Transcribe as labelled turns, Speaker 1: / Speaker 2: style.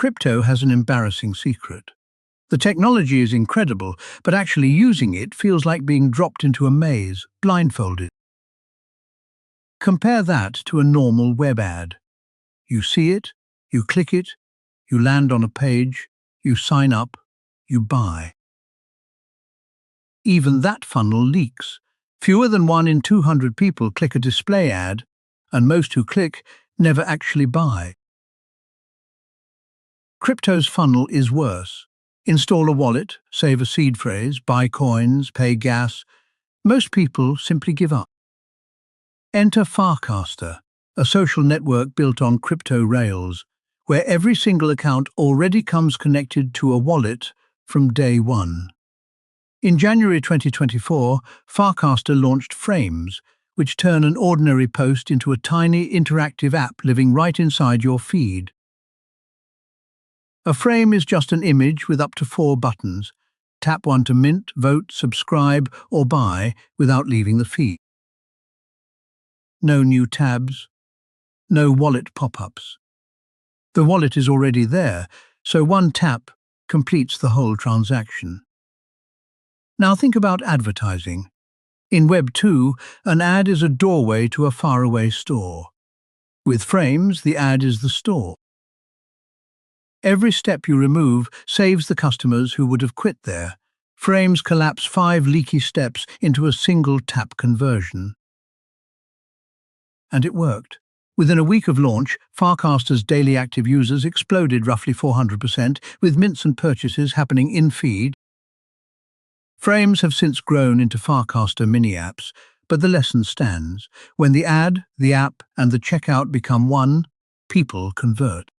Speaker 1: Crypto has an embarrassing secret. The technology is incredible, but actually using it feels like being dropped into a maze, blindfolded. Compare that to a normal web ad. You see it, you click it, you land on a page, you sign up, you buy. Even that funnel leaks. Fewer than 1 in 200 people click a display ad, and most who click never actually buy. Crypto's funnel is worse. Install a wallet, save a seed phrase, buy coins, pay gas. Most people simply give up. Enter Farcaster, a social network built on crypto rails, where every single account already comes connected to a wallet from day one. In January 2024, Farcaster launched Frames, which turn an ordinary post into a tiny interactive app living right inside your feed. A frame is just an image with up to 4 buttons. Tap one to mint, vote, subscribe, or buy without leaving the feed. No new tabs, no wallet pop-ups. The wallet is already there, so one tap completes the whole transaction. Now think about advertising. In Web 2, an ad is a doorway to a faraway store. With Frames, the ad is the store. Every step you remove saves the customers who would have quit there. Frames collapse 5 leaky steps into a single tap conversion. And it worked. Within a week of launch, Farcaster's daily active users exploded roughly 400%, with mints and purchases happening in-feed. Frames have since grown into Farcaster mini-apps, but the lesson stands. When the ad, the app, and the checkout become one, people convert.